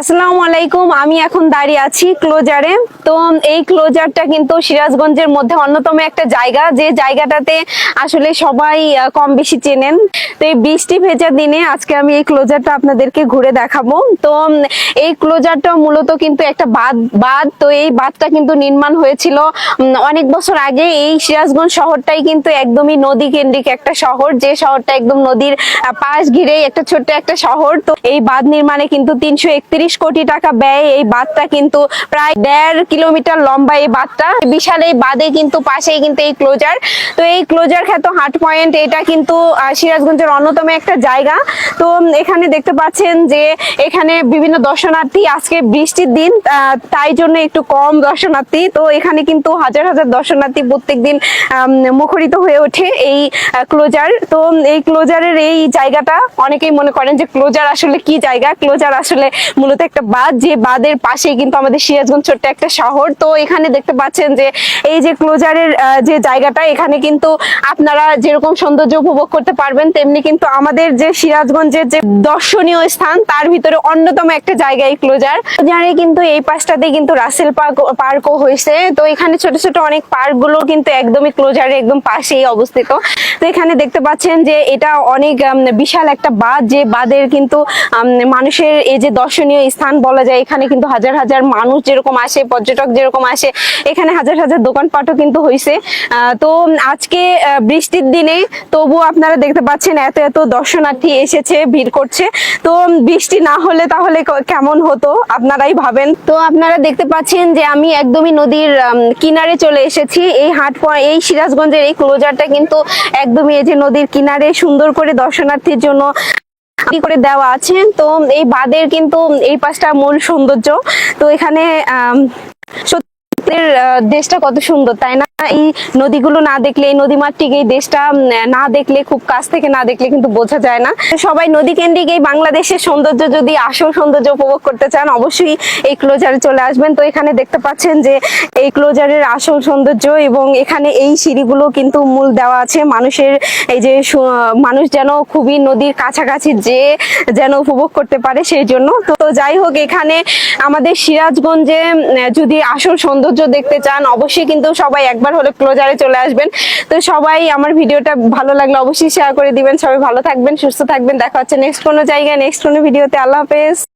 আসসালামু আলাইকুম। আমি এখন দাঁড়িয়ে আছি ক্লোজারে। তো এই ক্লোজারটা কিন্তু সিরাজগঞ্জের মধ্যে অন্যতম একটা জায়গা, যে জায়গাটাতে আসলে সবাই কম বেশি চেনেন। তো এই বৃষ্টি ভেজা দিনে আজকে আমি এই ক্লোজারটা আপনাদেরকে ঘুরে দেখাবো। তো এই ক্লোজারটা মূলত কিন্তু একটা বাঁধ। তো এই বাঁধটা কিন্তু নির্মাণ হয়েছিল অনেক বছর আগে। এই সিরাজগঞ্জ শহরটাই কিন্তু একদমই নদী কেন্দ্রিক একটা শহর, যে শহরটা একদম নদীর পাশ ঘিরে একটা ছোট্ট একটা শহর। তো এই বাঁধ নির্মাণে কিন্তু 331 কোটি টাকা ব্যয়। এই বাঁধটা কিন্তু প্রায় 1.5 কিলোমিটার লম্বা। এই বাঁধটা বিশাল। এই বাঁধে কিন্তু পাশেই কিন্তু এই ক্লোজার। তো এই ক্লোজার খ্যাত হাট পয়েন্ট, এটা কিন্তু সিরাজগঞ্জের অন্যতম একটা জায়গা। তো এখানে দেখতে পাচ্ছেন যে এখানে বিভিন্ন দর্শনার্থী, আজকে বৃষ্টির দিন তাই জন্য একটু কম দর্শনার্থী। তো এখানে কিন্তু হাজার হাজার দর্শনার্থী প্রত্যেকদিন মুখরিত হয়ে ওঠে এই ক্লোজার। তো এই ক্লোজারের এই জায়গাটা, অনেকেই মনে করেন যে ক্লোজার আসলে কি জায়গা। ক্লোজার আসলে মূলত একটা বাঁধ, যে বাঁধের পাশেই কিন্তু আমাদের সিরাজগঞ্জ ছোট্ট একটা শহর। তো এখানে দেখতে পাচ্ছেন যে এই যে ক্লোজারের যে জায়গাটা, এখানে কিন্তু আপনারা যেরকম সৌন্দর্য উপভোগ করতে পারবেন, তেমনি কিন্তু আমাদের যে সিরাজগঞ্জের যে দর্শনীয় স্থান, তার ভিতরে অন্যতম একটা জায়গা এই ক্লোজার। ক্লোজারে কিন্তু এই পাশটাতে কিন্তু রাসেল পার্কও হয়েছে। তো এখানে ছোট ছোট অনেক পার্ক গুলো কিন্তু একদমই ক্লোজারের একদম পাশেই অবস্থিত। তো এখানে দেখতে পাচ্ছেন যে এটা অনেক বিশাল একটা বাঁধ, যে বাঁধের কিন্তু মানুষের এই যে দর্শনীয় স্থান বলা যায়। এখানে কিন্তু হাজার হাজার মানুষ যেরকম আসে, পর্যটক যেরকম আসে, এখানে হাজার হাজার দোকানপাটও কিন্তু হয়েছে। তো আজকে বৃষ্টির দিনে তবুও আপনারা দেখতে পাচ্ছেন এত এত দর্শনার্থী এসেছে, ভিড় করছে। তো বৃষ্টি না হলে তাহলে কেমন হতো আপনারাই ভাবেন। তো আপনারা দেখতে পাচ্ছেন যে আমি একদমই নদীর কিনারে চলে এসেছি। এই সিরাজগঞ্জের এই ক্লোজারটা কিন্তু একদমই এই যে নদীর কিনারে সুন্দর করে দর্শনার্থীর জন্য করে দেওয়া আছে। তো এই বাঁধের কিন্তু এই পাশটা মূল সৌন্দর্য। তো এখানে দেশটা কত সুন্দর, তাই না? এই নদীগুলো না দেখলে, এই নদীমাতৃক এই দেশটা না দেখলে, খুব কাছ থেকে না দেখলে কিন্তু বোঝা যায় না। সবাই নদী কেন্দ্রিক এই বাংলাদেশের সৌন্দর্য, যদি আসল সৌন্দর্য উপভোগ করতে চান, অবশ্যই এই ক্লোজারে চলে আসবেন। তো এখানে দেখতে পাচ্ছেন যে এই ক্লোজারের আসল সৌন্দর্য, এবং এখানে এই সিঁড়িগুলো কিন্তু মূল দেওয়া আছে মানুষের, এই যে মানুষ যেন খুবই নদীর কাছাকাছি যে যেন উপভোগ করতে পারে সেই জন্য। তো যাই হোক, এখানে আমাদের সিরাজগঞ্জে যদি আসল সৌন্দর্য দেখতে চান, অবশ্যই কিন্তু সবাই একবার হলে ক্লোজারে চলে আসবেন। তো সবাই আমার ভিডিওটা ভালো লাগলে অবশ্যই শেয়ার করে দিবেন। সবাই ভালো থাকবেন, সুস্থ থাকবেন। দেখা হচ্ছে নেক্সট কোনো জায়গায়, নেক্সট কোনো ভিডিওতে। আল্লাহ হাফেজ।